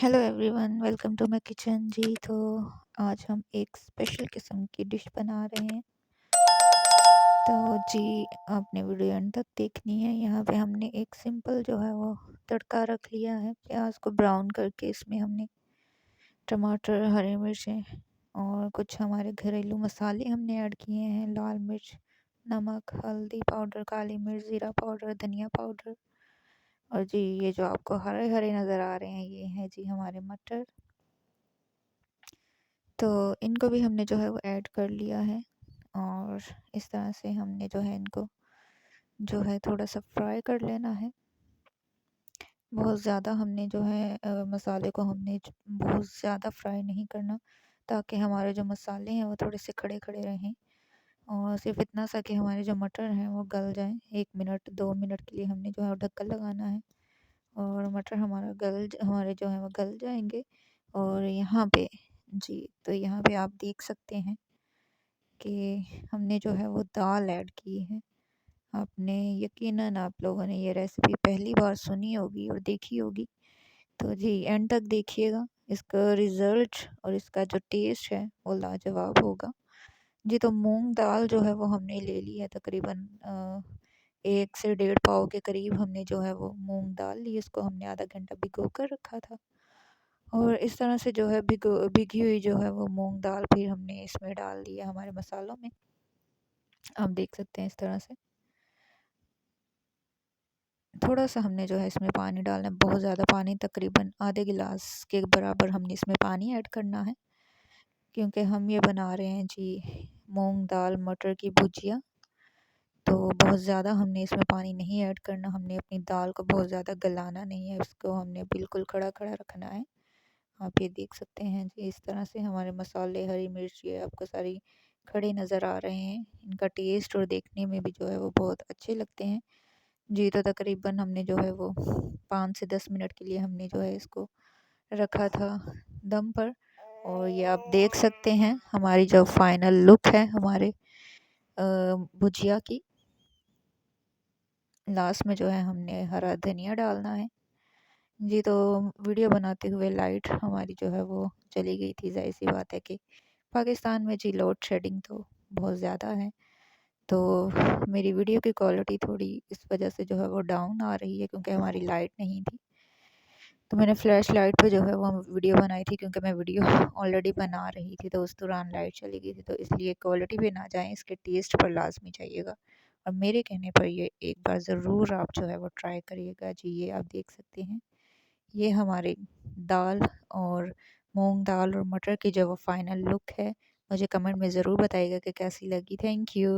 Hello everyone, welcome to my kitchen जी। तो आज हम एक स्पेशल किस्म की डिश बना रहे हैं। तो जी, आपने वीडियो एंड तक देखनी है। यहाँ पे हमने एक सिंपल जो है वो तड़का रख लिया है। प्याज को ब्राउन करके इसमें हमने टमाटर, हरी मिर्चें और कुछ हमारे घरेलू मसाले हमने ऐड किए हैं। लाल मिर्च, नमक, हल्दी पाउडर, काली मिर्च, ज़ीरा पाउडर, धनिया पाउडर। और जी, ये जो आपको हरे हरे नज़र आ रहे हैं, ये हैं जी हमारे मटर। तो इनको भी हमने जो है वो ऐड कर लिया है। और इस तरह से हमने जो है इनको जो है थोड़ा सा फ्राई कर लेना है। बहुत ज़्यादा हमने जो है मसाले को हमने बहुत ज़्यादा फ्राई नहीं करना, ताकि हमारे जो मसाले हैं वो थोड़े से खड़े खड़े रहें। और सिर्फ इतना सा कि हमारे जो मटर हैं वो गल जाएं। 1 मिनट 2 मिनट के लिए हमने जो है वो ढक्कन लगाना है और मटर हमारे जो है वो गल जाएंगे। और यहाँ पे जी, तो यहाँ पे आप देख सकते हैं कि हमने जो है वो दाल ऐड की है। आपने यकीनन आप लोगों ने ये रेसिपी पहली बार सुनी होगी और देखी होगी। तो जी, एंड तक देखिएगा। इसका रिज़ल्ट और इसका जो टेस्ट है वो लाजवाब होगा। जी, तो मूंग दाल जो है वो हमने ले ली है तकरीबन 1 से 1.5 पाव के करीब। हमने जो है वो मूंग दाल ली, इसको हमने आधा घंटा भिगो कर रखा था। और इस तरह से जो है भिगी हुई जो है वो मूंग दाल फिर हमने इसमें डाल दिया हमारे मसालों में। आप देख सकते हैं इस तरह से। थोड़ा सा हमने जो है इसमें पानी डालना है, बहुत ज़्यादा पानी, तकरीबन आधे गिलास के बराबर हमने इसमें पानी ऐड करना है, क्योंकि हम ये बना रहे हैं जी मूंग दाल मटर की भुजिया। तो बहुत ज़्यादा हमने इसमें पानी नहीं ऐड करना। हमने अपनी दाल को बहुत ज़्यादा गलाना नहीं है, उसको हमने बिल्कुल खड़ा खड़ा रखना है। आप ये देख सकते हैं जी, इस तरह से हमारे मसाले, हरी मिर्च, ये आपको सारी खड़े नज़र आ रहे हैं। इनका टेस्ट और देखने में भी जो है वो बहुत अच्छे लगते हैं जी। तो तकरीबन हमने जो है वो 5 से 10 मिनट के लिए हमने जो है इसको रखा था दम पर। और ये आप देख सकते हैं हमारी जो फाइनल लुक है हमारे भुजिया की। लास्ट में जो है हमने हरा धनिया डालना है जी। तो वीडियो बनाते हुए लाइट हमारी जो है वो चली गई थी। ज़ाहिर सी बात है कि पाकिस्तान में जी लोड शेडिंग तो बहुत ज़्यादा है। तो मेरी वीडियो की क्वालिटी थोड़ी इस वजह से जो है वो डाउन आ रही है, क्योंकि हमारी लाइट नहीं थी। तो मैंने फ्लैश लाइट पे जो है वो वीडियो बनाई थी, क्योंकि मैं वीडियो ऑलरेडी बना रही थी, तो उस दौरान लाइट चली गई थी। तो इसलिए क्वालिटी पे ना जाएं, इसके टेस्ट पर लाजमी जाइएगा। और मेरे कहने पर ये एक बार ज़रूर आप जो है वो ट्राई करिएगा जी। ये आप देख सकते हैं, ये हमारी दाल और मूंग दाल और मटर की जो वो फाइनल लुक है। मुझे कमेंट में ज़रूर बताइएगा कि कैसी लगी। Thank you.